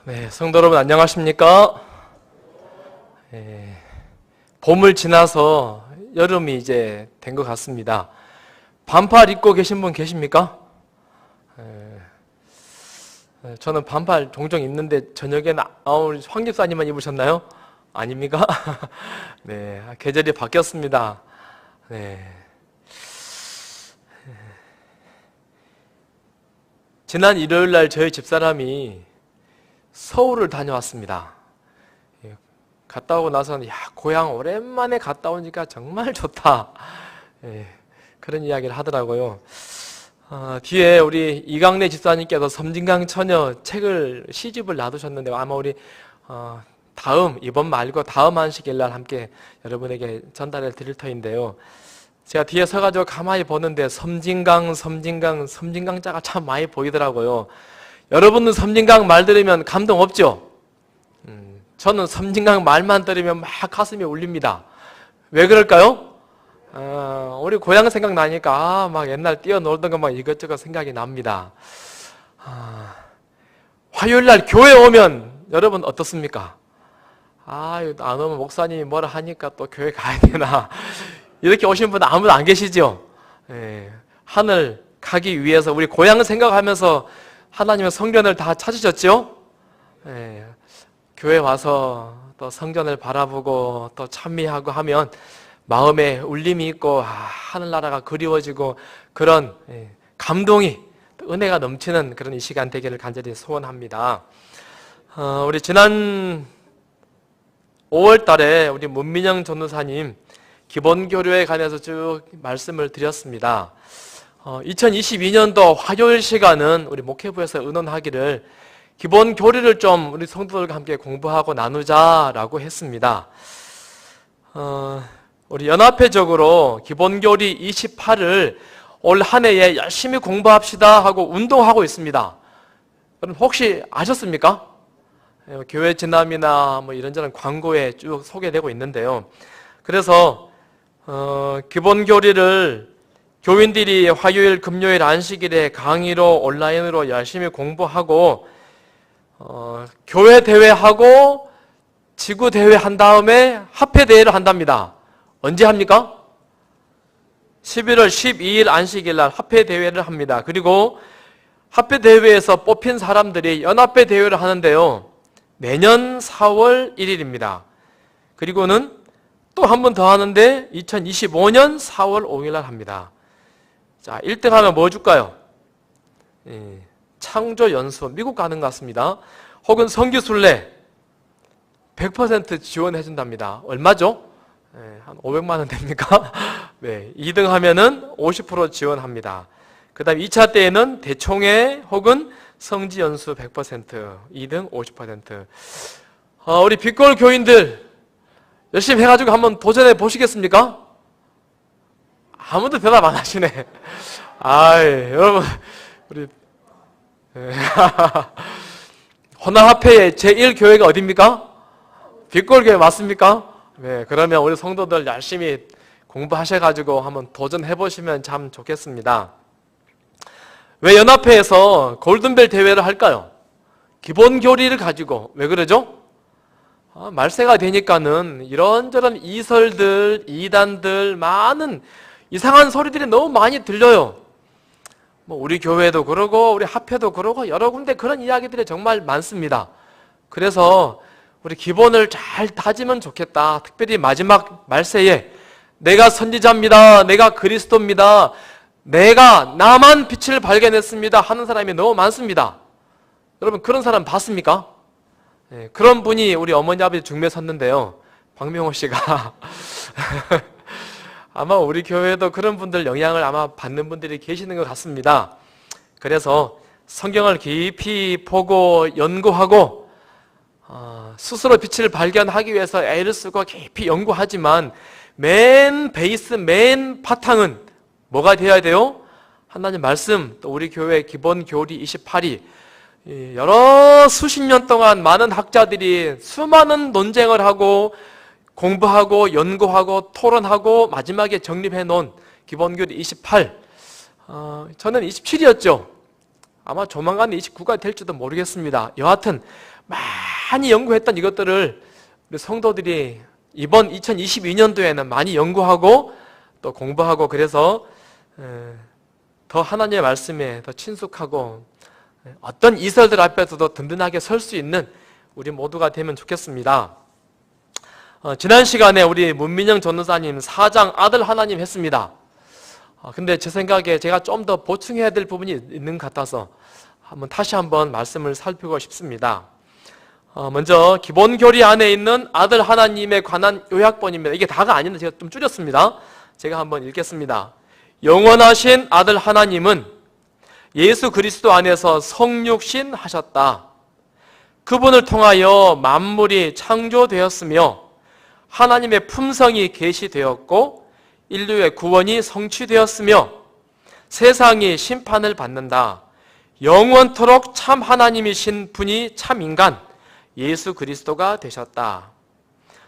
네, 성도 여러분 안녕하십니까? 봄을 지나서 여름이 이제 된 것 같습니다. 반팔 입고 계신 분 계십니까? 저는 반팔 종종 입는데 저녁에는 우리 황 집사님만 입으셨나요? 아닙니까? 네, 계절이 바뀌었습니다. 네. 지난 일요일 날 저희 집사람이 서울을 다녀왔습니다. 갔다 오고 나서는 고향 오랜만에 갔다 오니까 정말 좋다. 그런 이야기를 하더라고요. 뒤에 우리 이강래 집사님께서 섬진강 처녀 책을 시집을 놔두셨는데 아마 우리 이번 말고 다음 안식일 날 함께 여러분에게 전달해 드릴 터인데요. 제가 뒤에 서가지고 가만히 보는데 섬진강 자가 참 많이 보이더라고요. 여러분은 섬진강 말 들으면 감동 없죠? 저는 섬진강 말만 들으면 막 가슴이 울립니다. 왜 그럴까요? 우리 고향 생각나니까 막 옛날 뛰어놀던 거 막 이것저것 생각이 납니다. 화요일 날 교회 오면 여러분 어떻습니까? 안 오면 목사님이 뭐라 하니까 또 교회 가야 되나? 이렇게 오신 분 아무도 안 계시죠? 하늘 가기 위해서 우리 고향을 생각하면서 하나님의 성전을 다 찾으셨죠? 교회 와서 또 성전을 바라보고 또 찬미하고 하면 마음에 울림이 있고 하늘나라가 그리워지고 그런 감동이 은혜가 넘치는 그런 이 시간 되기를 간절히 소원합니다. 우리 지난 5월 달에 우리 문민영 전도사님 기본교류에 관해서 쭉 말씀을 드렸습니다. 2022년도 화요일 시간은 우리 목회부에서 의논하기를 기본 교리를 좀 우리 성도들과 함께 공부하고 나누자라고 했습니다. 우리 연합회적으로 기본 교리 28을 올 한 해에 열심히 공부합시다 하고 운동하고 있습니다. 여러분 혹시 아셨습니까? 교회 진남이나 뭐 이런저런 광고에 쭉 소개되고 있는데요. 그래서 기본 교리를 교인들이 화요일, 금요일, 안식일에 강의로 온라인으로 열심히 공부하고 교회 대회하고 지구 대회 한 다음에 합회 대회를 한답니다. 언제 합니까? 11월 12일 안식일 날 합회 대회를 합니다. 그리고 합회 대회에서 뽑힌 사람들이 연합회 대회를 하는데요. 내년 4월 1일입니다. 그리고는 또 한 번 더 하는데 2025년 4월 5일 날 합니다. 자, 1등 하면 뭐 줄까요? 창조연수, 미국 가는 것 같습니다. 혹은 성기순례 100% 지원해 준답니다. 얼마죠? 한 500만 원 됩니까? 네, 2등 하면은 50% 지원합니다. 그 다음 2차 때에는 대총회 혹은 성지연수 100%, 2등 50%. 우리 빛골 교인들 열심히 해가지고 한번 도전해 보시겠습니까? 아무도 대답 안 하시네. 여러분, 우리, 혼합회의 제1교회가 어디입니까? 빛골교회 맞습니까? 네, 그러면 우리 성도들 열심히 공부하셔가지고 한번 도전해보시면 참 좋겠습니다. 왜 연합회에서 골든벨 대회를 할까요? 기본 교리를 가지고. 왜 그러죠? 말세가 되니까는 이런저런 이설들, 이단들, 많은 이상한 소리들이 너무 많이 들려요. 우리 교회도 그러고 우리 합회도 그러고 여러 군데 그런 이야기들이 정말 많습니다. 그래서 우리 기본을 잘 다지면 좋겠다. 특별히 마지막 말세에 내가 선지자입니다. 내가 그리스도입니다. 나만 빛을 발견했습니다 하는 사람이 너무 많습니다. 여러분 그런 사람 봤습니까? 그런 분이 우리 어머니 아버지 중매에 섰는데요. 박명호 씨가 아마 우리 교회에도 그런 분들 영향을 아마 받는 분들이 계시는 것 같습니다. 그래서 성경을 깊이 보고 연구하고 스스로 빛을 발견하기 위해서 애를 쓰고 깊이 연구하지만 맨 베이스, 맨 바탕은 뭐가 되어야 돼요? 하나님 말씀, 또 우리 교회 기본 교리 28이 여러 수십 년 동안 많은 학자들이 수많은 논쟁을 하고 공부하고 연구하고 토론하고 마지막에 정립해 놓은 기본교리 28. 저는 27이었죠. 아마 조만간 29가 될지도 모르겠습니다. 여하튼 많이 연구했던 이것들을 우리 성도들이 이번 2022년도에는 많이 연구하고 또 공부하고, 그래서 더 하나님의 말씀에 더 친숙하고 어떤 이설들 앞에서도 든든하게 설 수 있는 우리 모두가 되면 좋겠습니다. 지난 시간에 우리 문민영 전도사님 4장 아들 하나님 했습니다. 근데 제 생각에 제가 좀 더 보충해야 될 부분이 있는 것 같아서 다시 한번 말씀을 살피고 싶습니다. 먼저 기본 교리 안에 있는 아들 하나님에 관한 요약본입니다. 이게 다가 아닌데 제가 좀 줄였습니다. 제가 한번 읽겠습니다. 영원하신 아들 하나님은 예수 그리스도 안에서 성육신 하셨다. 그분을 통하여 만물이 창조되었으며 하나님의 품성이 계시되었고 인류의 구원이 성취되었으며 세상이 심판을 받는다. 영원토록 참 하나님이신 분이 참 인간 예수 그리스도가 되셨다.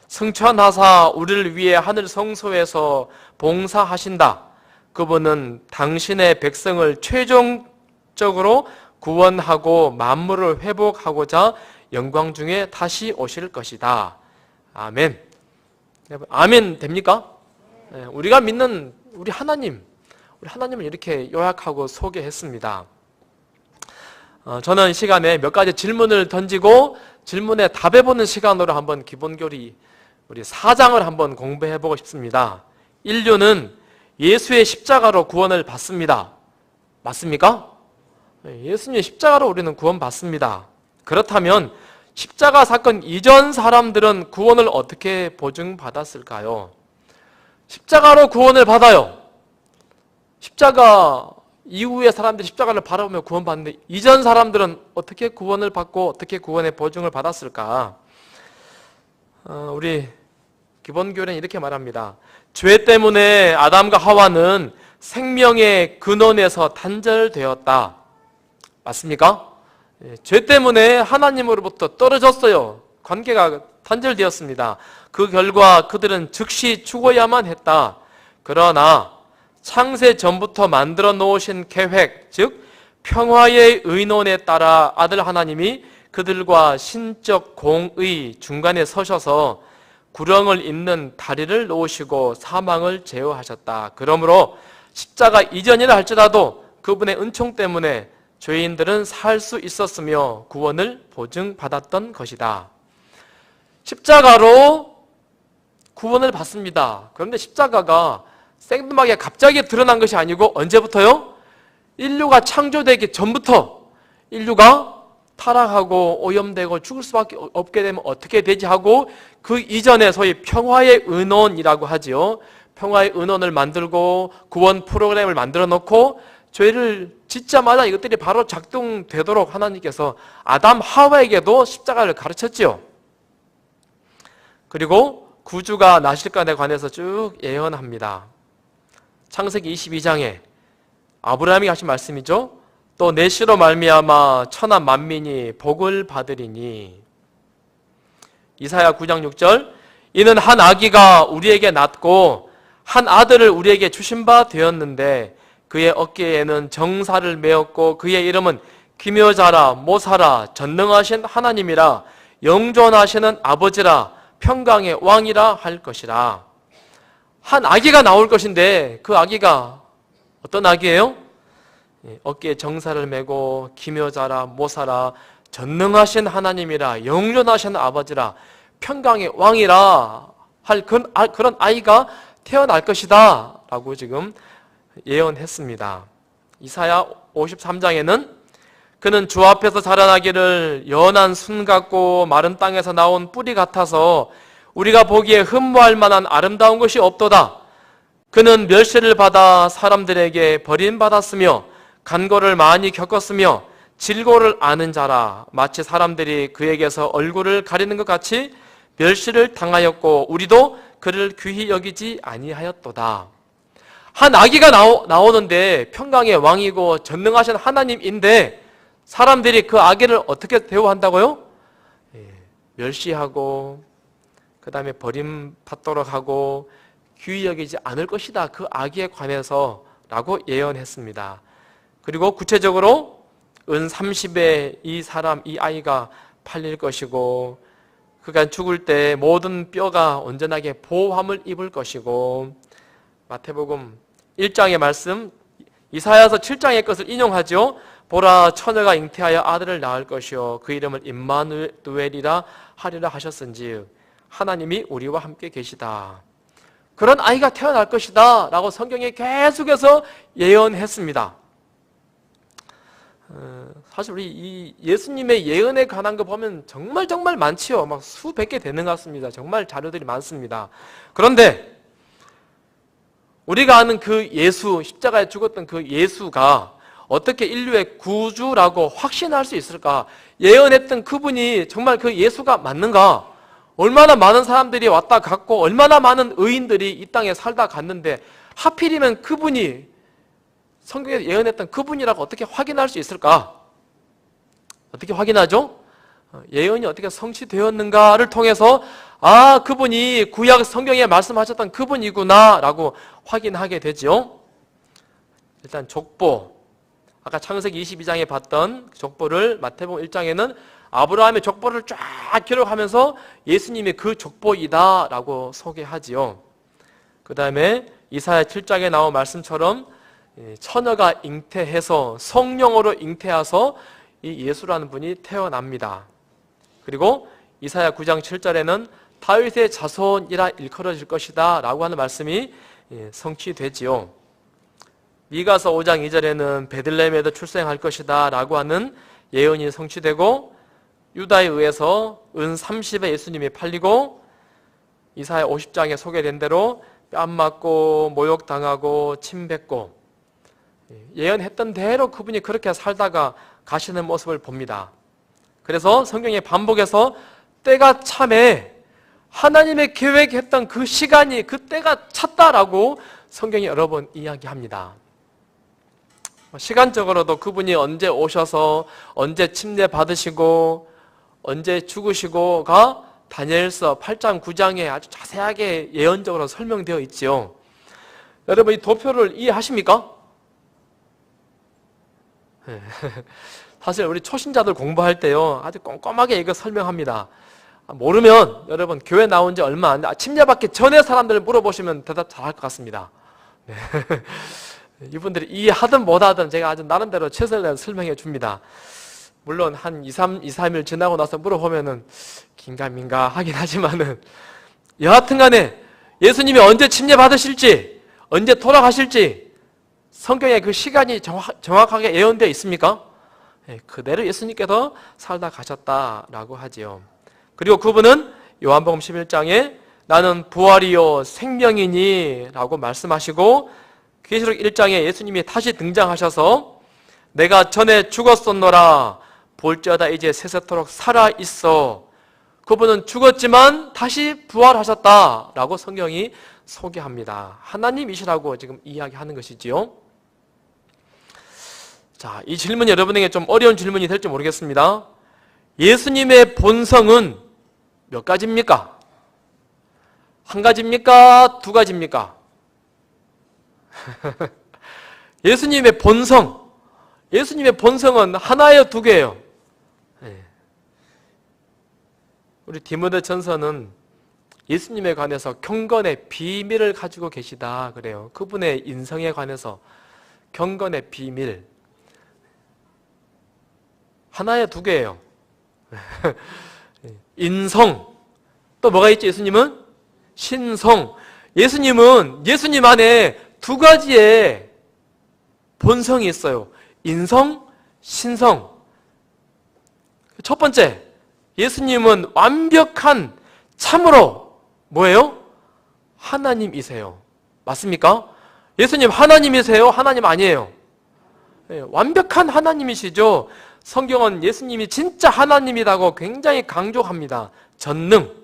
승천하사 우리를 위해 하늘 성소에서 봉사하신다. 그분은 당신의 백성을 최종적으로 구원하고 만물을 회복하고자 영광 중에 다시 오실 것이다. 아멘. 아멘 됩니까? 우리가 믿는 우리 하나님을 이렇게 요약하고 소개했습니다. 저는 이 시간에 몇 가지 질문을 던지고 질문에 답해보는 시간으로 한번 기본교리 우리 4장을 한번 공부해보고 싶습니다. 인류는 예수의 십자가로 구원을 받습니다. 맞습니까? 예수님의 십자가로 우리는 구원받습니다. 그렇다면 십자가 사건 이전 사람들은 구원을 어떻게 보증받았을까요? 십자가로 구원을 받아요. 십자가 이후에 사람들이 십자가를 바라보며 구원받는데 이전 사람들은 어떻게 구원을 받고 어떻게 구원의 보증을 받았을까? 우리 기본교리는 이렇게 말합니다. 죄 때문에 아담과 하와는 생명의 근원에서 단절되었다. 맞습니까? 죄 때문에 하나님으로부터 떨어졌어요. 관계가 단절되었습니다. 그 결과 그들은 즉시 죽어야만 했다. 그러나 창세 전부터 만들어 놓으신 계획, 즉 평화의 의논에 따라 아들 하나님이 그들과 신적 공의 중간에 서셔서 구렁을 잇는 다리를 놓으시고 사망을 제어하셨다. 그러므로 십자가 이전이라 할지라도 그분의 은총 때문에 죄인들은 살 수 있었으며 구원을 보증받았던 것이다. 십자가로 구원을 받습니다. 그런데 십자가가 생뚱하게 갑자기 드러난 것이 아니고 언제부터요? 인류가 창조되기 전부터 인류가 타락하고 오염되고 죽을 수밖에 없게 되면 어떻게 되지 하고 그 이전에 소위 평화의 의논이라고 하지요. 평화의 의논을 만들고 구원 프로그램을 만들어 놓고 죄를 짓자마자 이것들이 바로 작동되도록 하나님께서 아담 하와에게도 십자가를 가르쳤지요. 그리고 구주가 나실 것에 관해서 쭉 예언합니다. 창세기 22장에 아브라함이 하신 말씀이죠. 또 내 씨로 말미암아 천하 만민이 복을 받으리니. 이사야 9장 6절 이는 한 아기가 우리에게 낳고 한 아들을 우리에게 주신 바 되었는데 그의 어깨에는 정사를 메었고 그의 이름은 기묘자라 모사라 전능하신 하나님이라 영존하시는 아버지라 평강의 왕이라 할 것이라. 한 아기가 나올 것인데 그 아기가 어떤 아기예요? 어깨에 정사를 메고 기묘자라 모사라 전능하신 하나님이라 영존하신 아버지라 평강의 왕이라 할 그런 아이가 태어날 것이다 라고 지금 예언했습니다. 이사야 53장에는 그는 주 앞에서 자라나기를 연한 순 같고 마른 땅에서 나온 뿌리 같아서 우리가 보기에 흠모할 만한 아름다운 것이 없도다. 그는 멸시를 받아 사람들에게 버림받았으며 간고를 많이 겪었으며 질고를 아는 자라. 마치 사람들이 그에게서 얼굴을 가리는 것 같이 멸시를 당하였고 우리도 그를 귀히 여기지 아니하였도다. 한 아기가 나오는데 평강의 왕이고 전능하신 하나님인데 사람들이 그 아기를 어떻게 대우한다고요? 멸시하고 그 다음에 버림받도록 하고 귀히 여기지 않을 것이다. 그 아기에 관해서 라고 예언했습니다. 그리고 구체적으로 은 30에 이 아이가 팔릴 것이고 그가 죽을 때 모든 뼈가 온전하게 보호함을 입을 것이고 마태복음 1장의 말씀 이사야서 7장의 것을 인용하죠. 보라 처녀가 잉태하여 아들을 낳을 것이요 그 이름을 임마누엘이라 하리라 하셨은즉 하나님이 우리와 함께 계시다. 그런 아이가 태어날 것이다 라고 성경에 계속해서 예언했습니다. 사실 우리 이 예수님의 예언에 관한 거 보면 정말 많지요. 막 수백 개 되는 것 같습니다. 정말 자료들이 많습니다. 그런데 우리가 아는 그 예수, 십자가에 죽었던 그 예수가 어떻게 인류의 구주라고 확신할 수 있을까? 예언했던 그분이 정말 그 예수가 맞는가? 얼마나 많은 사람들이 왔다 갔고 얼마나 많은 의인들이 이 땅에 살다 갔는데 하필이면 그분이 성경에 예언했던 그분이라고 어떻게 확인할 수 있을까? 어떻게 확인하죠? 예언이 어떻게 성취되었는가를 통해서 그분이 구약 성경에 말씀하셨던 그분이구나 라고 확인하게 되죠. 일단 족보, 아까 창세기 22장에 봤던 족보를 마태복음 1장에는 아브라함의 족보를 쫙 기록하면서 예수님이 그 족보이다 라고 소개하지요. 그 다음에 이사야 7장에 나온 말씀처럼 처녀가 잉태해서 성령으로 잉태하서 이 예수라는 분이 태어납니다. 그리고 이사야 9장 7절에는 다윗의 자손이라 일컬어질 것이다 라고 하는 말씀이 성취되지요. 미가서 5장 2절에는 베들레헴에도 출생할 것이다 라고 하는 예언이 성취되고 유다에 의해서 은 30에 예수님이 팔리고 이사야 50장에 소개된 대로 뺨 맞고 모욕당하고 침뱉고 예언했던 대로 그분이 그렇게 살다가 가시는 모습을 봅니다. 그래서 성경에 반복해서 때가 참에 하나님의 계획했던 그 시간이 그 때가 찼다라고 성경이 여러 번 이야기합니다. 시간적으로도 그분이 언제 오셔서 언제 침례 받으시고 언제 죽으시고가 다니엘서 8장 9장에 아주 자세하게 예언적으로 설명되어 있지요. 여러분 이 도표를 이해하십니까? 사실 우리 초신자들 공부할 때요 아주 꼼꼼하게 이거 설명합니다. 모르면 여러분 교회 나온 지 얼마 안 돼 침례받기 전에 사람들 물어보시면 대답 잘할 것 같습니다. 네. 이분들이 이해하든 못하든 제가 아주 나름대로 최선을 다해서 설명해 줍니다. 물론 한 2, 3일 지나고 나서 물어보면은 긴가민가 하긴 하지만은 여하튼 간에 예수님이 언제 침례받으실지 언제 돌아가실지 성경에 그 시간이 정확하게 예언되어 있습니까? 네, 그대로 예수님께서 살다 가셨다라고 하지요. 그리고 그분은 요한복음 11장에 나는 부활이요 생명이니 라고 말씀하시고 계시록 1장에 예수님이 다시 등장하셔서 내가 전에 죽었었노라 볼지어다 이제 세세토록 살아있어. 그분은 죽었지만 다시 부활하셨다라고 성경이 소개합니다. 하나님이시라고 지금 이야기하는 것이지요. 자, 이 질문이 여러분에게 좀 어려운 질문이 될지 모르겠습니다. 예수님의 본성은 몇 가지입니까? 한 가지입니까? 두 가지입니까? 예수님의 본성, 예수님의 본성은 하나예요, 두 개예요? 우리 디모데 전서는 예수님에 관해서 경건의 비밀을 가지고 계시다 그래요. 그분의 인성에 관해서 경건의 비밀 하나에 두 개예요. 인성 또 뭐가 있지? 예수님은 신성. 예수님은 예수님 안에 두 가지의 본성이 있어요. 인성, 신성. 첫 번째, 예수님은 완벽한 참으로 뭐예요? 하나님이세요. 맞습니까? 예수님 하나님이세요? 하나님 아니에요? 네, 완벽한 하나님이시죠. 성경은 예수님이 진짜 하나님이라고 굉장히 강조합니다. 전능.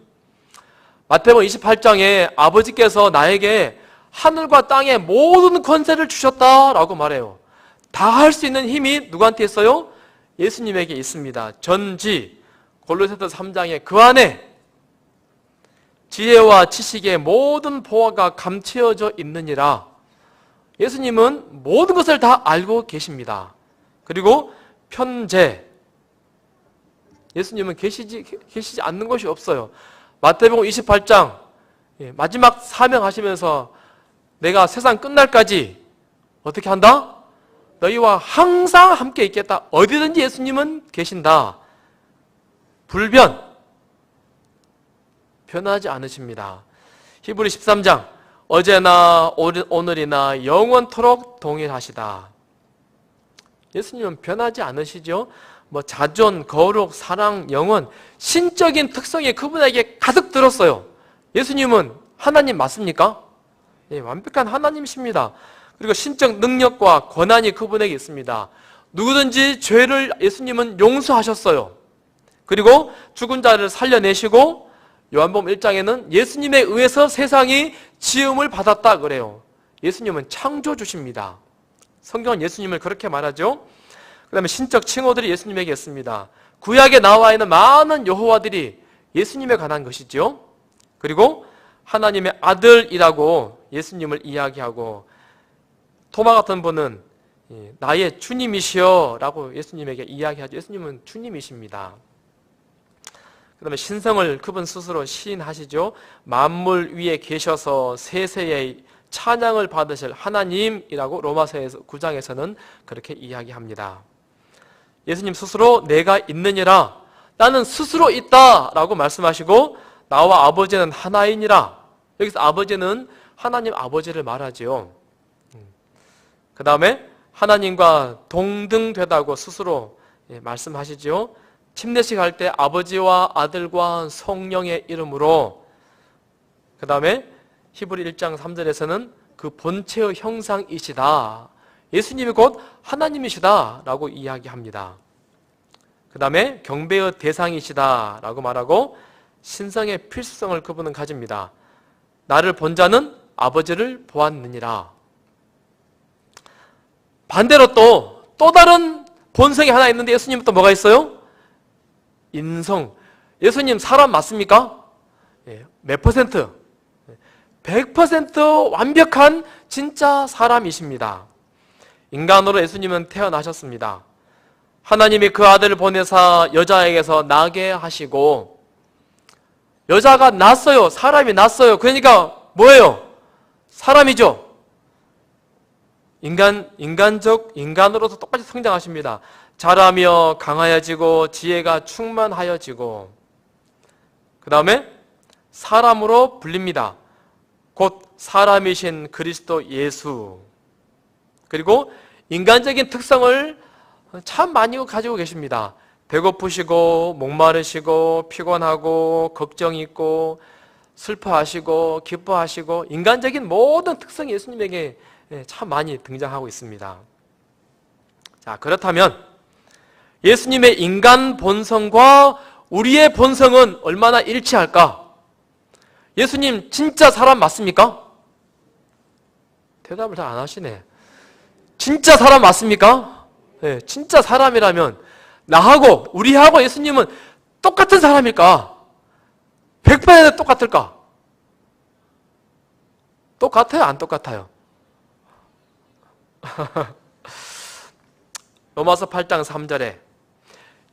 마태복음 28장에 아버지께서 나에게 하늘과 땅의 모든 권세를 주셨다라고 말해요. 다 할 수 있는 힘이 누구한테 있어요? 예수님에게 있습니다. 전지 골로새서 3장에 그 안에 지혜와 지식의 모든 보화가 감추어져 있느니라. 예수님은 모든 것을 다 알고 계십니다. 그리고 편재, 예수님은 계시지 않는 것이 없어요. 마태복음 28장 마지막 사명하시면서 내가 세상 끝날까지 어떻게 한다? 너희와 항상 함께 있겠다. 어디든지 예수님은 계신다. 불변, 변하지 않으십니다. 히브리 13장 어제나 오늘이나 영원토록 동일하시다. 예수님은 변하지 않으시죠? 자존, 거룩, 사랑, 영원, 신적인 특성이 그분에게 가득 들었어요. 예수님은 하나님 맞습니까? 예, 완벽한 하나님이십니다. 그리고 신적 능력과 권한이 그분에게 있습니다. 누구든지 죄를 예수님은 용서하셨어요. 그리고 죽은 자를 살려내시고 요한복음 1장에는 예수님에 의해서 세상이 지음을 받았다 그래요. 예수님은 창조주십니다. 성경은 예수님을 그렇게 말하죠. 그 다음에 신적 칭호들이 예수님에게 있습니다. 구약에 나와 있는 많은 여호와들이 예수님에 관한 것이죠. 그리고 하나님의 아들이라고 예수님을 이야기하고, 토마 같은 분은 나의 주님이시여 라고 예수님에게 이야기하죠. 예수님은 주님이십니다. 그 다음에 신성을 그분 스스로 시인하시죠. 만물 위에 계셔서 세세의 찬양을 받으실 하나님이라고 로마서 9장에서는 그렇게 이야기합니다. 예수님 스스로 내가 있느니라, 나는 스스로 있다 라고 말씀하시고, 나와 아버지는 하나이니라. 여기서 아버지는 하나님 아버지를 말하지요. 그 다음에 하나님과 동등되다고 스스로 말씀하시지요. 침례식 할 때 아버지와 아들과 성령의 이름으로, 그 다음에 히브리 1장 3절에서는 그 본체의 형상이시다, 예수님이 곧 하나님이시다 라고 이야기합니다. 그 다음에 경배의 대상이시다 라고 말하고, 신성의 필수성을 그분은 가집니다. 나를 본 자는 아버지를 보았느니라. 반대로 또 다른 본성이 하나 있는데 예수님은 또 뭐가 있어요? 인성. 예수님 사람 맞습니까? 몇 퍼센트? 100% 완벽한 진짜 사람이십니다. 인간으로 예수님은 태어나셨습니다. 하나님이 그 아들을 보내사 여자에게서 나게 하시고, 여자가 낳았어요. 사람이 낳았어요. 그러니까 뭐예요? 사람이죠. 인간으로서 똑같이 성장하십니다. 자라며 강하여지고 지혜가 충만하여지고, 그 다음에 사람으로 불립니다. 곧 사람이신 그리스도 예수. 그리고 인간적인 특성을 참 많이 가지고 계십니다. 배고프시고 목마르시고 피곤하고 걱정 있고 슬퍼하시고 기뻐하시고, 인간적인 모든 특성이 예수님에게 참 많이 등장하고 있습니다. 자, 그렇다면 예수님의 인간 본성과 우리의 본성은 얼마나 일치할까? 예수님 진짜 사람 맞습니까? 대답을 잘 안 하시네. 진짜 사람 맞습니까? 네, 진짜 사람이라면 나하고 우리하고 예수님은 똑같은 사람일까? 100% 똑같을까? 똑같아요? 안 똑같아요? 로마서 8장 3절에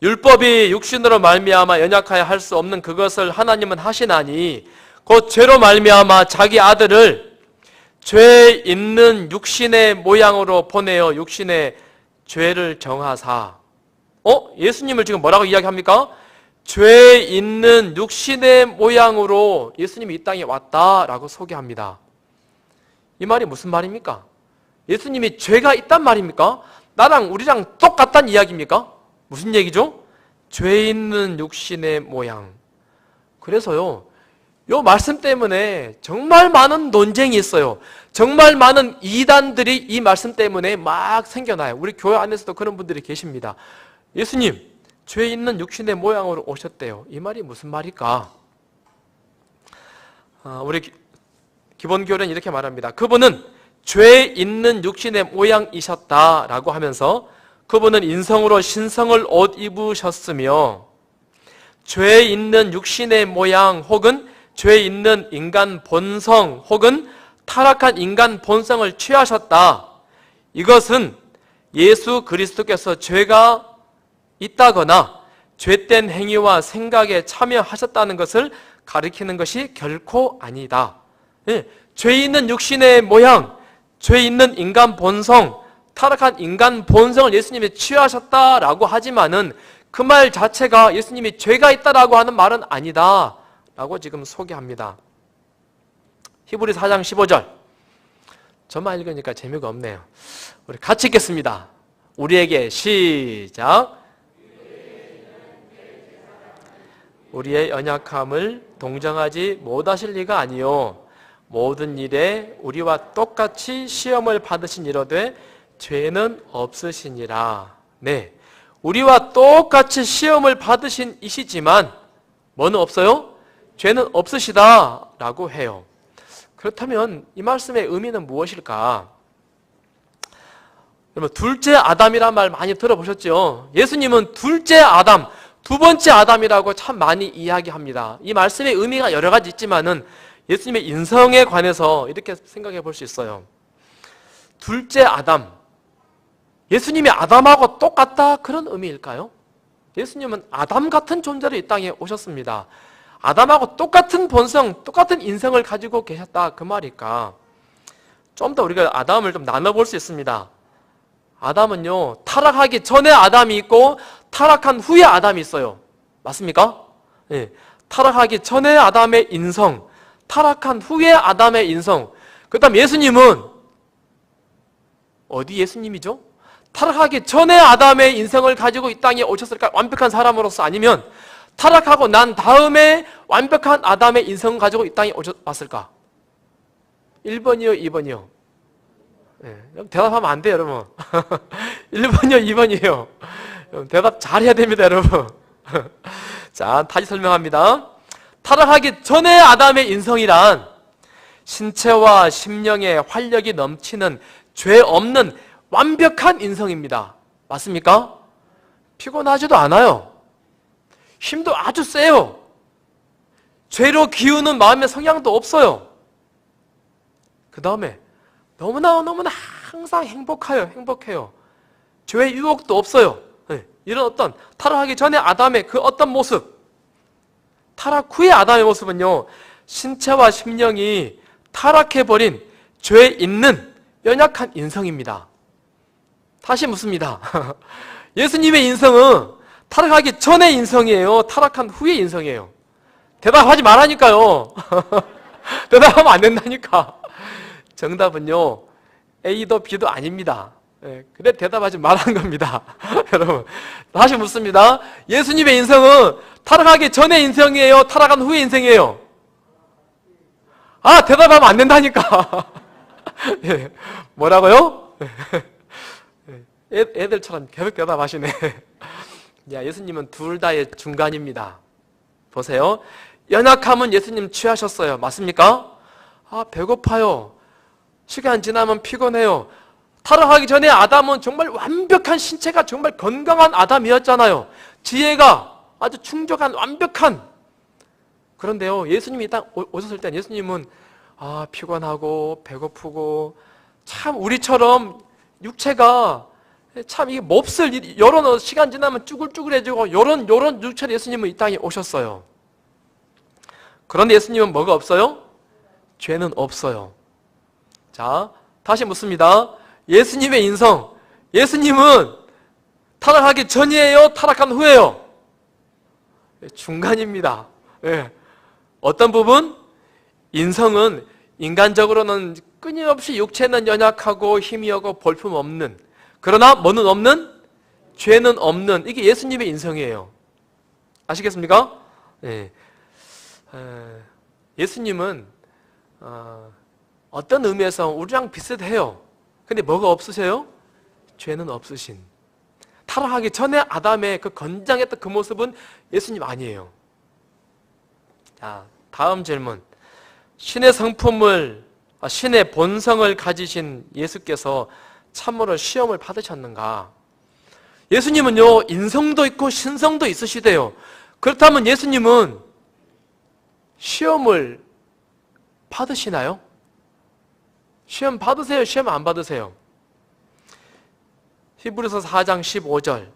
율법이 육신으로 말미암아 연약하여 할 수 없는 그것을 하나님은 하시나니 곧 죄로 말미암아 자기 아들을 죄 있는 육신의 모양으로 보내어 육신의 죄를 정하사. 예수님을 지금 뭐라고 이야기합니까? 죄 있는 육신의 모양으로 예수님이 이 땅에 왔다라고 소개합니다. 이 말이 무슨 말입니까? 예수님이 죄가 있단 말입니까? 나랑 우리랑 똑같단 이야기입니까? 무슨 얘기죠? 죄 있는 육신의 모양. 그래서요, 이 말씀 때문에 정말 많은 논쟁이 있어요. 정말 많은 이단들이 이 말씀 때문에 막 생겨나요. 우리 교회 안에서도 그런 분들이 계십니다. 예수님, 죄 있는 육신의 모양으로 오셨대요. 이 말이 무슨 말일까? 우리 기본교회는 이렇게 말합니다. 그분은 죄 있는 육신의 모양이셨다라고 하면서 그분은 인성으로 신성을 옷 입으셨으며 죄 있는 육신의 모양 혹은 죄 있는 인간 본성 혹은 타락한 인간 본성을 취하셨다. 이것은 예수 그리스도께서 죄가 있다거나 죄된 행위와 생각에 참여하셨다는 것을 가리키는 것이 결코 아니다. 예, 죄 있는 육신의 모양, 죄 있는 인간 본성, 타락한 인간 본성을 예수님이 취하셨다라고 하지만은 그 말 자체가 예수님이 죄가 있다라고 하는 말은 아니다 라고 지금 소개합니다. 히브리서 4장 15절. 저만 읽으니까 재미가 없네요. 우리 같이 읽겠습니다. 우리에게 시작. 우리의 연약함을 동정하지 못하실 리가 아니요 모든 일에 우리와 똑같이 시험을 받으신 이로되 죄는 없으시니라. 네, 우리와 똑같이 시험을 받으신 이시지만 뭐는 없어요? 죄는 없으시다 라고 해요. 그렇다면 이 말씀의 의미는 무엇일까? 여러분, 둘째 아담이란 말 많이 들어보셨죠? 예수님은 둘째 아담, 두 번째 아담이라고 참 많이 이야기합니다. 이 말씀의 의미가 여러 가지 있지만은 예수님의 인성에 관해서 이렇게 생각해 볼 수 있어요. 둘째 아담, 예수님이 아담하고 똑같다 그런 의미일까요? 예수님은 아담 같은 존재로 이 땅에 오셨습니다. 아담하고 똑같은 본성, 똑같은 인성을 가지고 계셨다 그 말일까? 좀 더 우리가 아담을 좀 나눠볼 수 있습니다. 아담은요, 타락하기 전에 아담이 있고 타락한 후에 아담이 있어요. 맞습니까? 네. 타락하기 전에 아담의 인성, 타락한 후에 아담의 인성. 그 다음 예수님은 어디 예수님이죠? 타락하기 전에 아담의 인성을 가지고 이 땅에 오셨을까? 완벽한 사람으로서. 아니면 타락하고 난 다음에 완벽한 아담의 인성을 가지고 이 땅에 왔을까? 1번이요, 2번이요? 네, 대답하면 안 돼요, 여러분. 1번이요, 2번이에요. 대답 잘해야 됩니다, 여러분. 자, 다시 설명합니다. 타락하기 전에 아담의 인성이란 신체와 심령의 활력이 넘치는 죄 없는 완벽한 인성입니다. 맞습니까? 피곤하지도 않아요. 힘도 아주 세요. 죄로 기우는 마음의 성향도 없어요. 그 다음에 너무나 항상 행복해요. 죄의 유혹도 없어요. 네, 이런 어떤 타락하기 전에 아담의 그 어떤 모습, 타락 후의 아담의 모습은요, 신체와 심령이 타락해버린 죄 있는 연약한 인성입니다. 다시 묻습니다. 예수님의 인성은 타락하기 전의 인성이에요? 타락한 후의 인성이에요? 대답하지 말라니까요. 대답하면 안 된다니까. 정답은요, A도 B도 아닙니다. 그래 대답하지 말라는 겁니다. 여러분, 다시 묻습니다. 예수님의 인성은 타락하기 전의 인성이에요? 타락한 후의 인성이에요? 아, 대답하면 안 된다니까. 뭐라고요? 애들처럼 계속 대답하시네. 야, 예수님은 둘 다의 중간입니다. 보세요. 연약함은 예수님 취하셨어요. 맞습니까? 아, 배고파요. 시간 지나면 피곤해요. 타락하기 전에 아담은 정말 완벽한 신체가 정말 건강한 아담이었잖아요. 지혜가 아주 충족한 완벽한. 그런데요, 예수님이 딱 오셨을 때 예수님은 피곤하고 배고프고 참 우리처럼 육체가 참 이게 몹쓸 요런 시간 지나면 쭈글쭈글해지고 요런 육체로 예수님은 이 땅에 오셨어요. 그런데 예수님은 뭐가 없어요? 죄는 없어요. 자, 다시 묻습니다. 예수님의 인성, 예수님은 타락하기 전이에요? 타락한 후에요? 중간입니다. 네. 어떤 부분? 인성은 인간적으로는 끊임없이 육체는 연약하고 힘이 없고 볼품없는, 그러나 뭐는 없는? 죄는 없는, 이게 예수님의 인성이에요. 아시겠습니까? 네. 예수님은 어떤 의미에서 우리랑 비슷해요. 근데 뭐가 없으세요? 죄는 없으신. 타락하기 전에 아담의 그 건장했던 그 모습은 예수님 아니에요. 자, 다음 질문. 신의 성품을, 신의 본성을 가지신 예수께서 참으로 시험을 받으셨는가? 예수님은요, 인성도 있고 신성도 있으시대요. 그렇다면 예수님은 시험을 받으시나요? 시험 받으세요? 시험 안 받으세요? 히브리서 4장 15절.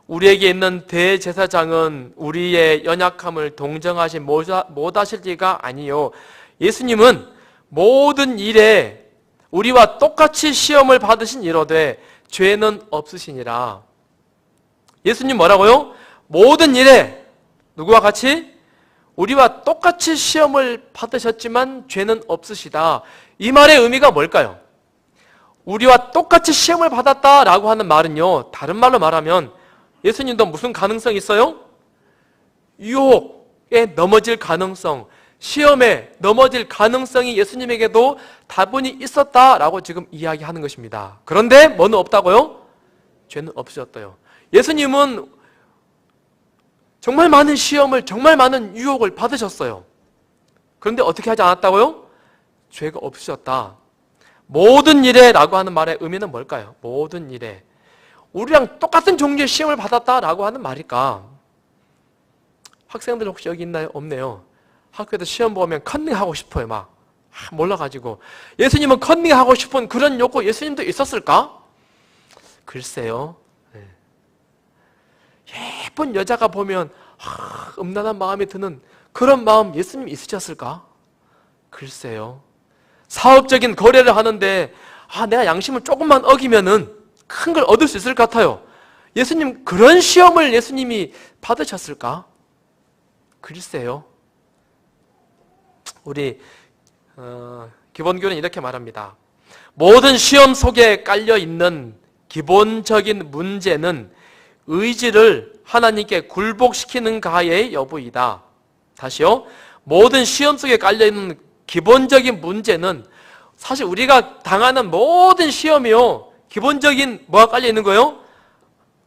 우리에게 있는 대제사장은 우리의 연약함을 동정하지 못하실 리가 아니요. 예수님은 모든 일에 우리와 똑같이 시험을 받으신 이로되 죄는 없으시니라. 예수님 뭐라고요? 모든 일에 누구와 같이? 우리와 똑같이 시험을 받으셨지만 죄는 없으시다. 이 말의 의미가 뭘까요? 우리와 똑같이 시험을 받았다라고 하는 말은요, 다른 말로 말하면 예수님도 무슨 가능성이 있어요? 유혹에 넘어질 가능성, 시험에 넘어질 가능성이 예수님에게도 다분히 있었다라고 지금 이야기하는 것입니다. 그런데 뭐는 없다고요? 죄는 없으셨대요. 예수님은 정말 많은 시험을, 정말 많은 유혹을 받으셨어요. 그런데 어떻게 하지 않았다고요? 죄가 없으셨다. 모든 일에 라고 하는 말의 의미는 뭘까요? 모든 일에. 우리랑 똑같은 종류의 시험을 받았다라고 하는 말일까? 학생들 혹시 여기 있나요? 없네요. 학교에서 시험 보면 컨닝하고 싶어요. 막 몰라가지고. 예수님은 컨닝하고 싶은 그런 욕구 예수님도 있었을까? 글쎄요. 예쁜 여자가 보면 음란한 마음이 드는 그런 마음 예수님 있으셨을까? 글쎄요. 사업적인 거래를 하는데 내가 양심을 조금만 어기면은 큰 걸 얻을 수 있을 것 같아요. 예수님 그런 시험을 예수님이 받으셨을까? 글쎄요. 우리 기본교는 이렇게 말합니다. 모든 시험 속에 깔려있는 기본적인 문제는 의지를 하나님께 굴복시키는가의 여부이다. 다시요. 모든 시험 속에 깔려있는 기본적인 문제는 사실 우리가 당하는 모든 시험이요. 기본적인 뭐가 깔려있는 거예요?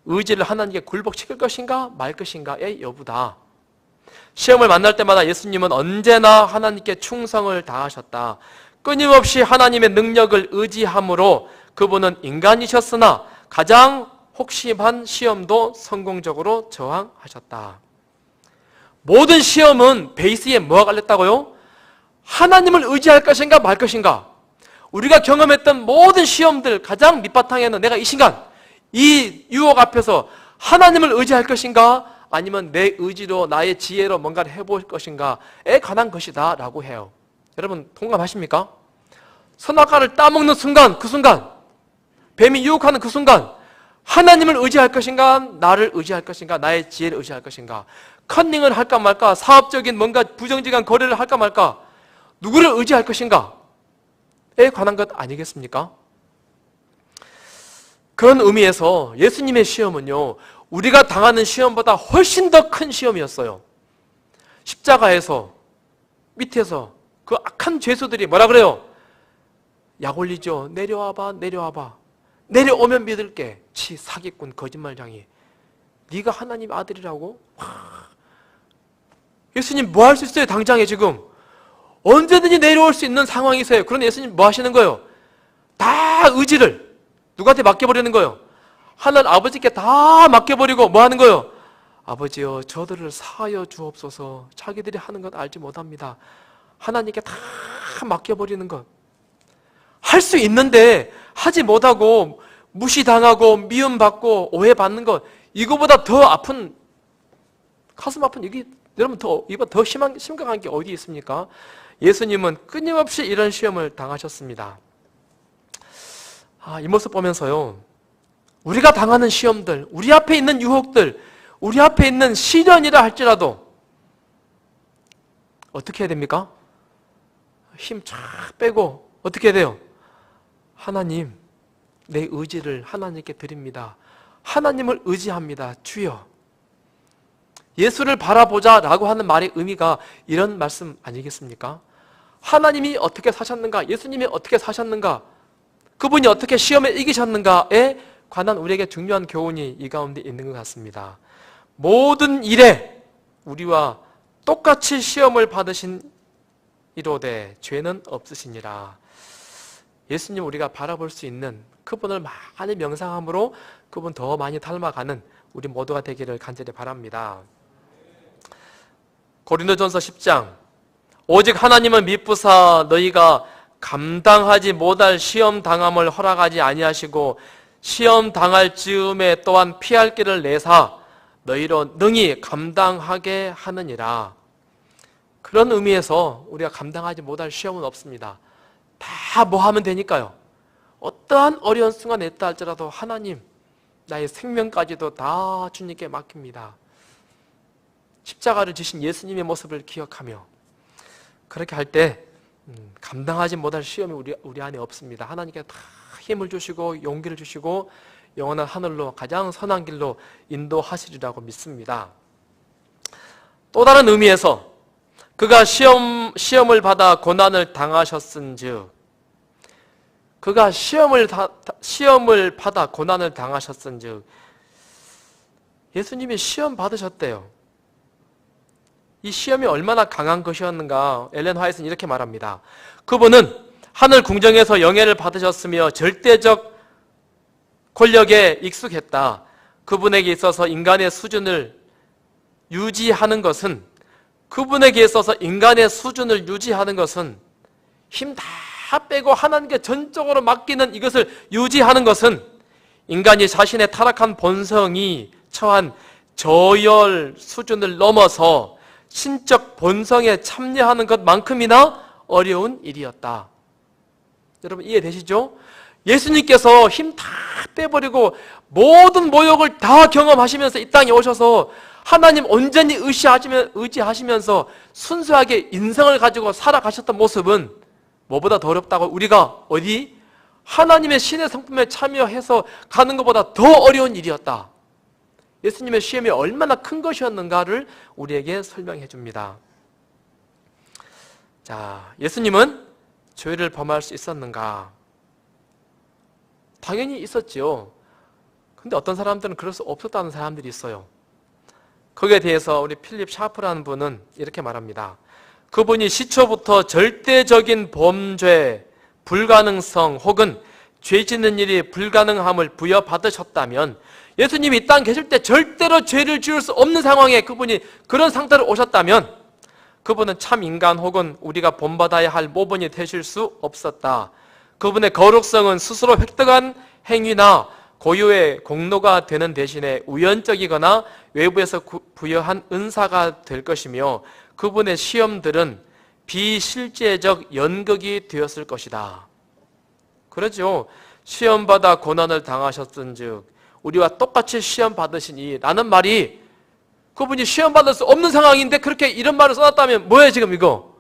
의지를 하나님께 굴복시킬 것인가 말 것인가의 여부다. 시험을 만날 때마다 예수님은 언제나 하나님께 충성을 다하셨다. 끊임없이 하나님의 능력을 의지함으로 그분은 인간이셨으나 가장 혹심한 시험도 성공적으로 저항하셨다. 모든 시험은 베이스에 뭐가 깔렸다고요? 하나님을 의지할 것인가 말 것인가. 우리가 경험했던 모든 시험들 가장 밑바탕에는 내가 이 시간 이 유혹 앞에서 하나님을 의지할 것인가 아니면 내 의지로 나의 지혜로 뭔가를 해볼 것인가에 관한 것이다 라고 해요. 여러분 동감하십니까? 선악과를 따먹는 순간, 그 순간 뱀이 유혹하는 그 순간 하나님을 의지할 것인가 나를 의지할 것인가 나의 지혜를 의지할 것인가, 컨닝을 할까 말까, 사업적인 뭔가 부정직한 거래를 할까 말까, 누구를 의지할 것인가에 관한 것 아니겠습니까? 그런 의미에서 예수님의 시험은요, 우리가 당하는 시험보다 훨씬 더 큰 시험이었어요. 십자가에서 밑에서 그 악한 죄수들이 뭐라 그래요? 약 올리죠. 내려와봐, 내려와봐. 내려오면 믿을게. 치 사기꾼 거짓말쟁이. 네가 하나님 아들이라고? 예수님 뭐 할 수 있어요? 당장에 지금 언제든지 내려올 수 있는 상황이세요. 그런데 예수님 뭐 하시는 거예요? 다 의지를 누구한테 맡겨버리는 거예요? 하늘 아버지께 다 맡겨버리고 뭐 하는 거예요? 아버지여 저들을 사하여 주옵소서. 자기들이 하는 것 알지 못합니다. 하나님께 다 맡겨버리는 것. 할 수 있는데 하지 못하고 무시당하고 미움받고 오해받는 것, 이거보다 더 아픈, 가슴 아픈 이게 여러분 이거 더 심각한 게 어디 있습니까? 예수님은 끊임없이 이런 시험을 당하셨습니다. 이 모습 보면서요, 우리가 당하는 시험들, 우리 앞에 있는 유혹들, 우리 앞에 있는 시련이라 할지라도 어떻게 해야 됩니까? 힘 쫙 빼고 어떻게 해야 돼요? 하나님, 내 의지를 하나님께 드립니다. 하나님을 의지합니다. 주여. 예수를 바라보자 라고 하는 말의 의미가 이런 말씀 아니겠습니까? 하나님이 어떻게 사셨는가, 예수님이 어떻게 사셨는가, 그분이 어떻게 시험에 이기셨는가에 관한 우리에게 중요한 교훈이 이 가운데 있는 것 같습니다. 모든 일에 우리와 똑같이 시험을 받으신 이로되 죄는 없으시니라. 예수님 우리가 바라볼 수 있는 그분을 많이 명상함으로 그분 더 많이 닮아가는 우리 모두가 되기를 간절히 바랍니다. 고린도전서 10장 오직 하나님은 미쁘사 너희가 감당하지 못할 시험 당함을 허락하지 아니하시고 시험 당할 즈음에 또한 피할 길을 내사 너희로 능히 감당하게 하느니라. 그런 의미에서 우리가 감당하지 못할 시험은 없습니다. 다 뭐 하면 되니까요. 어떠한 어려운 순간에 있다 할지라도 하나님, 나의 생명까지도 다 주님께 맡깁니다. 십자가를 지신 예수님의 모습을 기억하며 그렇게 할 때 감당하지 못할 시험이 우리 안에 없습니다. 하나님께 다 힘을 주시고 용기를 주시고 영원한 하늘로 가장 선한 길로 인도하시리라고 믿습니다. 또 다른 의미에서 그가 시험을 받아 고난을 당하셨은즉, 그가 시험을 받아 고난을 당하셨은즉, 예수님이 시험 받으셨대요. 이 시험이 얼마나 강한 것이었는가 엘렌 화이트는 이렇게 말합니다. 그분은 하늘 궁정에서 영예를 받으셨으며 절대적 권력에 익숙했다. 그분에게 있어서 인간의 수준을 유지하는 것은 힘 다 빼고 하나님께 전적으로 맡기는 이것을 유지하는 것은 인간이 자신의 타락한 본성이 처한 저열 수준을 넘어서 신적 본성에 참여하는 것만큼이나 어려운 일이었다. 여러분 이해되시죠? 예수님께서 힘 다 빼버리고 모든 모욕을 다 경험하시면서 이 땅에 오셔서 하나님 온전히 의지하시면서 순수하게 인성을 가지고 살아가셨던 모습은 뭐보다 더 어렵다고, 우리가 어디? 하나님의 신의 성품에 참여해서 가는 것보다 더 어려운 일이었다. 예수님의 시험이 얼마나 큰 것이었는가를 우리에게 설명해 줍니다. 자, 예수님은 죄를 범할 수 있었는가? 당연히 있었지요. 근데 어떤 사람들은 그럴 수 없었다는 사람들이 있어요. 거기에 대해서 우리 필립 샤프라는 분은 이렇게 말합니다. 그분이 시초부터 절대적인 범죄, 불가능성 혹은 죄 짓는 일이 불가능함을 부여받으셨다면 예수님이 이 땅에 계실 때 절대로 죄를 지을 수 없는 상황에 그분이 그런 상태로 오셨다면 그분은 참 인간 혹은 우리가 본받아야 할 모범이 되실 수 없었다. 그분의 거룩성은 스스로 획득한 행위나 고유의 공로가 되는 대신에 우연적이거나 외부에서 부여한 은사가 될 것이며 그분의 시험들은 비실제적 연극이 되었을 것이다. 그렇죠. 시험받아 고난을 당하셨은즉 우리와 똑같이 시험 받으시니 라는 말이 그분이 시험 받을 수 없는 상황인데 그렇게 이런 말을 써놨다면 뭐예요 지금 이거?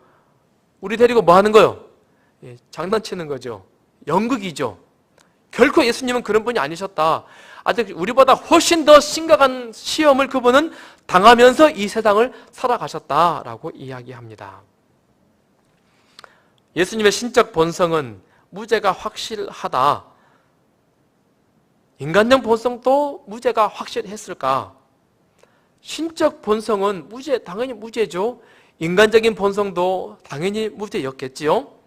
우리 데리고 뭐 하는 거예요? 장난치는 거죠. 연극이죠. 결코 예수님은 그런 분이 아니셨다. 아직 우리보다 훨씬 더 심각한 시험을 그분은 당하면서 이 세상을 살아가셨다라고 이야기합니다. 예수님의 신적 본성은 무죄가 확실하다. 인간적 본성도 무죄가 확실했을까? 신적 본성은 당연히 무죄죠. 인간적인 본성도 당연히 무죄였겠지요.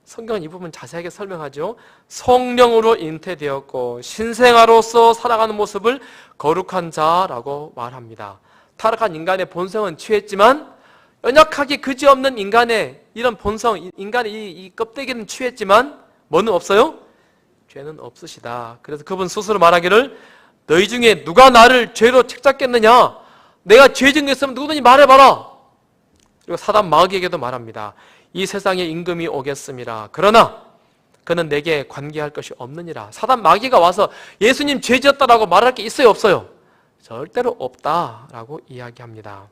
성경은 이 부분 자세하게 설명하죠. 성령으로 잉태되었고 신생아로서 살아가는 모습을 거룩한 자라고 말합니다. 타락한 인간의 본성은 취했지만 연약하기 그지없는 인간의 이런 본성, 인간의 이 껍데기는 취했지만 뭐는 없어요? 죄는 없으시다. 그래서 그분 스스로 말하기를 너희 중에 누가 나를 죄로 책잡겠느냐? 내가 죄 지은 게 있으면 누구든지 말해봐라. 그리고 사단 마귀에게도 말합니다. 이 세상에 임금이 오겠습니다. 그러나 그는 내게 관계할 것이 없느니라. 사단 마귀가 와서 예수님 죄 지었다라고 말할 게 있어요 없어요? 절대로 없다라고 이야기합니다.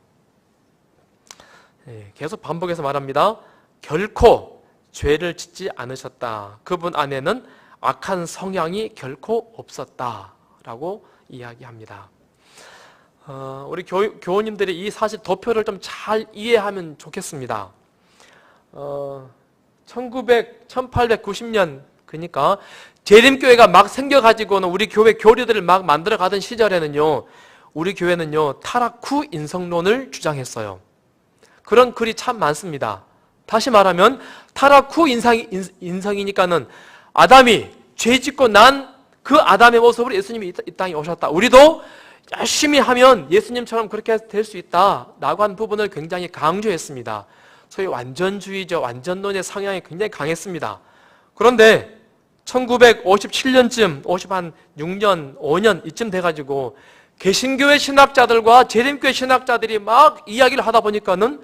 계속 반복해서 말합니다. 결코 죄를 짓지 않으셨다. 그분 안에는 악한 성향이 결코 없었다라고 이야기합니다. 우리 교우님들이 이 사실 도표를 좀 잘 이해하면 좋겠습니다. 1890년 그러니까 재림교회가 막 생겨가지고는 우리 교회 교리들을 막 만들어가던 시절에는요, 우리 교회는요 타락 후 인성론을 주장했어요. 그런 글이 참 많습니다. 다시 말하면 타락 후 인성이니까는 아담이 죄 짓고 난 그 아담의 모습으로 예수님이 이 땅에 오셨다. 우리도 열심히 하면 예수님처럼 그렇게 될 수 있다라고 한 부분을 굉장히 강조했습니다. 소위 완전주의죠. 완전론의 성향이 굉장히 강했습니다. 그런데 1957년쯤, 56년, 5년 이쯤 돼가지고 개신교회 신학자들과 재림교회 신학자들이 막 이야기를 하다 보니까는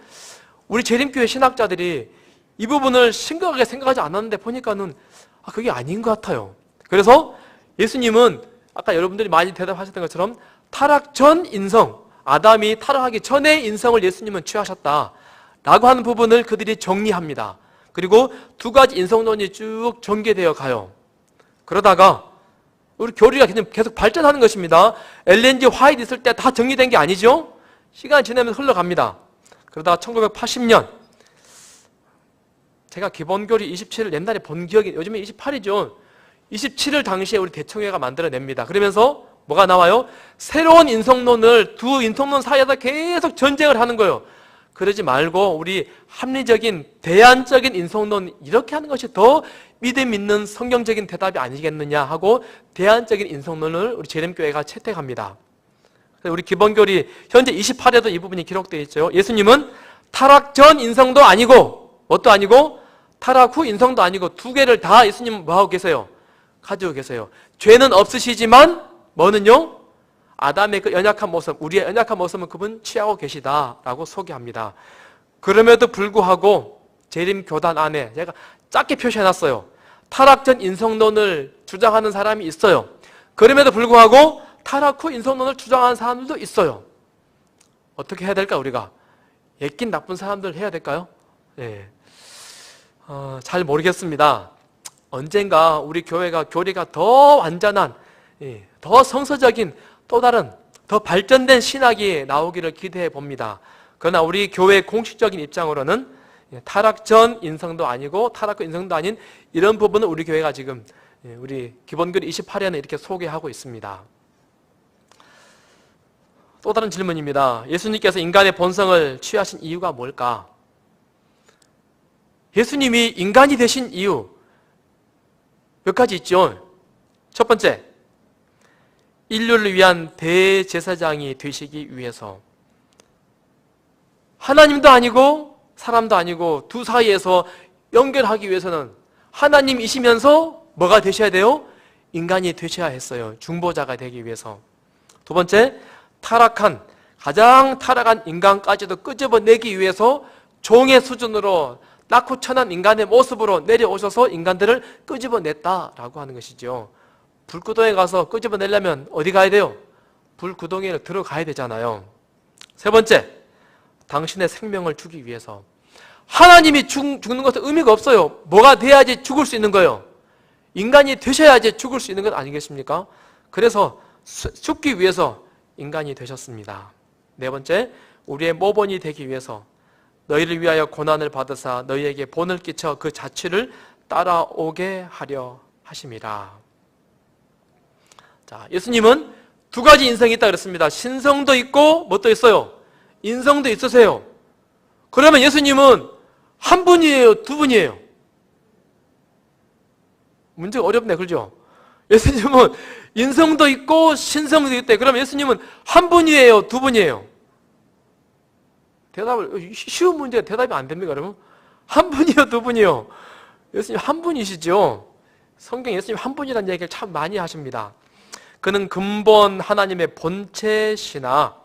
우리 재림교회 신학자들이 이 부분을 심각하게 생각하지 않았는데 보니까는 그게 아닌 것 같아요. 그래서 예수님은 아까 여러분들이 많이 대답하셨던 것처럼 타락 전 인성, 아담이 타락하기 전의 인성을 예수님은 취하셨다라고 하는 부분을 그들이 정리합니다. 그리고 두 가지 인성론이 쭉 전개되어 가요. 그러다가 우리 교리가 계속 발전하는 것입니다. 엘렌 G 화이트 있을 때 다 정리된 게 아니죠? 시간이 지나면서 흘러갑니다. 그러다가 1980년, 제가 기본교리 27을 옛날에 본 기억이, 요즘에 28이죠. 27을 당시에 우리 대청회가 만들어냅니다. 그러면서 뭐가 나와요? 새로운 인성론을 두 인성론 사이에서 계속 전쟁을 하는 거예요. 그러지 말고 우리 합리적인 대안적인 인성론 이렇게 하는 것이 더 믿음 있는 성경적인 대답이 아니겠느냐 하고 대안적인 인성론을 우리 재림교회가 채택합니다. 우리 기본교리 현재 28에도 이 부분이 기록되어 있죠. 예수님은 타락 전 인성도 아니고 뭣도 아니고 타락 후 인성도 아니고 두 개를 다 예수님은 뭐하고 계세요? 가지고 계세요. 죄는 없으시지만 뭐는요? 아담의 그 연약한 모습, 우리의 연약한 모습은 그분 취하고 계시다라고 소개합니다. 그럼에도 불구하고 재림교단 안에 제가 짧게 표시해놨어요. 타락 전 인성론을 주장하는 사람이 있어요. 그럼에도 불구하고 타락 후 인성론을 주장하는 사람들도 있어요. 어떻게 해야 될까 우리가? 예낀 나쁜 사람들 해야 될까요? 네. 잘 모르겠습니다. 언젠가 우리 교회가 교리가 더 완전한, 더 성서적인 또 다른 더 발전된 신학이 나오기를 기대해 봅니다. 그러나 우리 교회의 공식적인 입장으로는 타락 전 인성도 아니고 타락 후 인성도 아닌 이런 부분은 우리 교회가 지금 우리 기본교리 28에는 이렇게 소개하고 있습니다. 또 다른 질문입니다. 예수님께서 인간의 본성을 취하신 이유가 뭘까? 예수님이 인간이 되신 이유 몇 가지 있죠. 첫 번째, 인류를 위한 대제사장이 되시기 위해서. 하나님도 아니고 사람도 아니고 두 사이에서 연결하기 위해서는 하나님이시면서 뭐가 되셔야 돼요? 인간이 되셔야 했어요. 중보자가 되기 위해서. 두 번째, 가장 타락한 인간까지도 끄집어내기 위해서 종의 수준으로 낳고 천한 인간의 모습으로 내려오셔서 인간들을 끄집어냈다라고 하는 것이죠. 불구덩이에 가서 끄집어내려면 어디 가야 돼요? 불구덩이에 들어가야 되잖아요. 세 번째, 당신의 생명을 주기 위해서. 하나님이 죽는 것은 의미가 없어요. 뭐가 돼야지 죽을 수 있는 거예요? 인간이 되셔야지 죽을 수 있는 것 아니겠습니까? 그래서 죽기 위해서 인간이 되셨습니다. 네 번째, 우리의 모본이 되기 위해서 너희를 위하여 고난을 받으사 너희에게 본을 끼쳐 그 자취를 따라오게 하려 하심이라. 자, 예수님은 두 가지 인성이 있다 그랬습니다. 신성도 있고 뭣도 있어요? 인성도 있으세요. 그러면 예수님은 한 분이에요? 두 분이에요? 문제가 어렵네, 그렇죠? 예수님은 인성도 있고 신성도 있대. 그러면 예수님은 한 분이에요? 두 분이에요? 쉬운 문제 대답이 안 됩니까, 그러면? 한 분이요? 두 분이요? 예수님 한 분이시죠? 성경 예수님 한 분이라는 얘기를 참 많이 하십니다. 그는 근본 하나님의 본체시나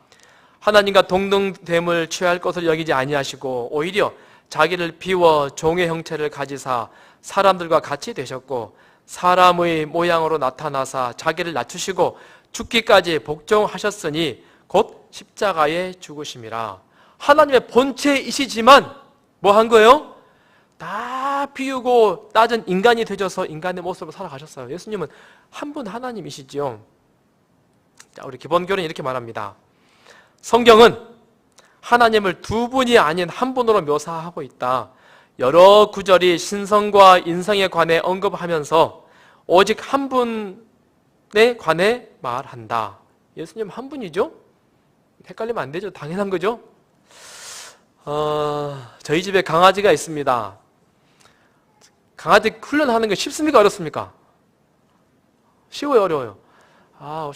하나님과 동등됨을 취할 것을 여기지 아니하시고 오히려 자기를 비워 종의 형체를 가지사 사람들과 같이 되셨고 사람의 모양으로 나타나사 자기를 낮추시고 죽기까지 복종하셨으니 곧 십자가에 죽으심이라. 하나님의 본체이시지만 뭐 한 거예요? 다 비우고 낮은 인간이 되셔서 인간의 모습으로 살아가셨어요. 예수님은 한 분 하나님이시지요. 자, 우리 기본교리는 이렇게 말합니다. 성경은 하나님을 두 분이 아닌 한 분으로 묘사하고 있다. 여러 구절이 신성과 인성에 관해 언급하면서 오직 한 분에 관해 말한다. 예수님 한 분이죠? 헷갈리면 안 되죠. 당연한 거죠. 저희 집에 강아지가 있습니다. 강아지 훈련하는 게 쉽습니까? 어렵습니까? 쉬워요? 어려워요?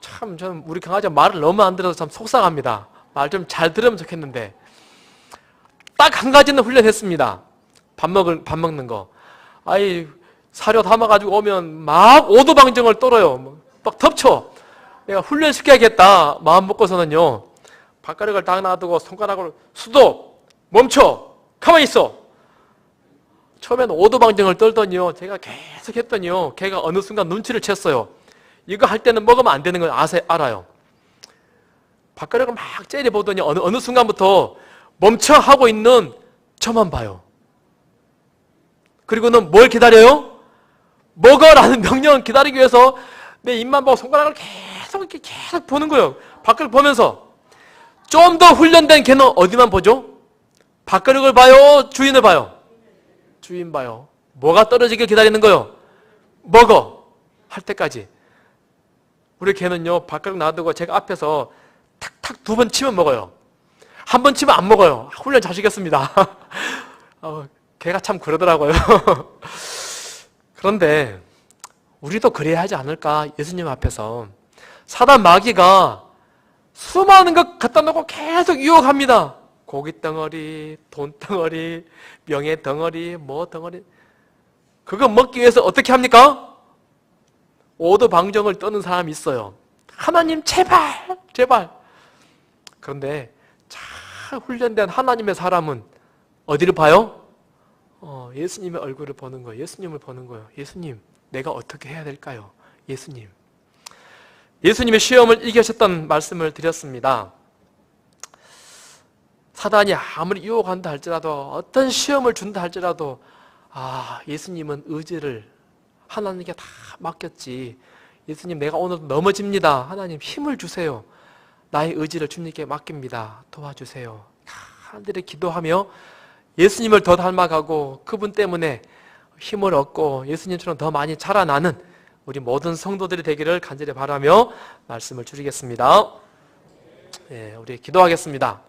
참, 저는 우리 강아지가 말을 너무 안 들어서 참 속상합니다. 말 좀 잘 들으면 좋겠는데. 딱 한 가지는 훈련했습니다. 밥 먹는 거. 사료 담아가지고 오면 막 오두방정을 떨어요. 막 덮쳐. 내가 훈련시켜야겠다 마음 먹고서는요, 밥가락을 딱 놔두고 손가락으로 수도 멈춰 가만히 있어. 처음에는 오두방정을 떨더니요, 제가 계속 했더니요, 걔가 어느 순간 눈치를 챘어요. 이거 할 때는 먹으면 안 되는 걸 알아요. 밥가락을 막 째려보더니 어느 순간부터 멈춰 하고 있는 저만 봐요. 그리고는 뭘 기다려요? 먹어라는 명령을 기다리기 위해서 내 입만 보고 손가락을 계속 보는 거예요. 밥그릇 보면서. 좀 더 훈련된 걔는 어디만 보죠? 밥그릇을 봐요? 주인을 봐요? 주인 봐요. 뭐가 떨어지길 기다리는 거예요? 먹어 할 때까지. 우리 개는요, 밥그릇 놔두고 제가 앞에서 탁탁 2번 치면 먹어요. 1번 치면 안 먹어요. 훈련 잘 시켰습니다. 개가 참 그러더라고요. 그런데 우리도 그래야 하지 않을까? 예수님 앞에서 사단 마귀가 수많은 것 갖다 놓고 계속 유혹합니다. 고기 덩어리, 돈 덩어리, 명예 덩어리, 뭐 덩어리. 그거 먹기 위해서 어떻게 합니까? 오두방정을 떠는 사람이 있어요. 하나님 제발 제발. 그런데 잘 훈련된 하나님의 사람은 어디를 봐요? 예수님의 얼굴을 보는 거예요. 예수님을 보는 거예요. 예수님, 내가 어떻게 해야 될까요? 예수님. 예수님의 시험을 이기셨던 말씀을 드렸습니다. 사단이 아무리 유혹한다 할지라도, 어떤 시험을 준다 할지라도, 예수님은 의지를 하나님께 다 맡겼지. 예수님, 내가 오늘 넘어집니다. 하나님 힘을 주세요. 나의 의지를 주님께 맡깁니다. 도와주세요. 사람들이 기도하며 예수님을 더 닮아가고 그분 때문에 힘을 얻고 예수님처럼 더 많이 자라나는 우리 모든 성도들이 되기를 간절히 바라며 말씀을 줄이겠습니다. 우리 기도하겠습니다.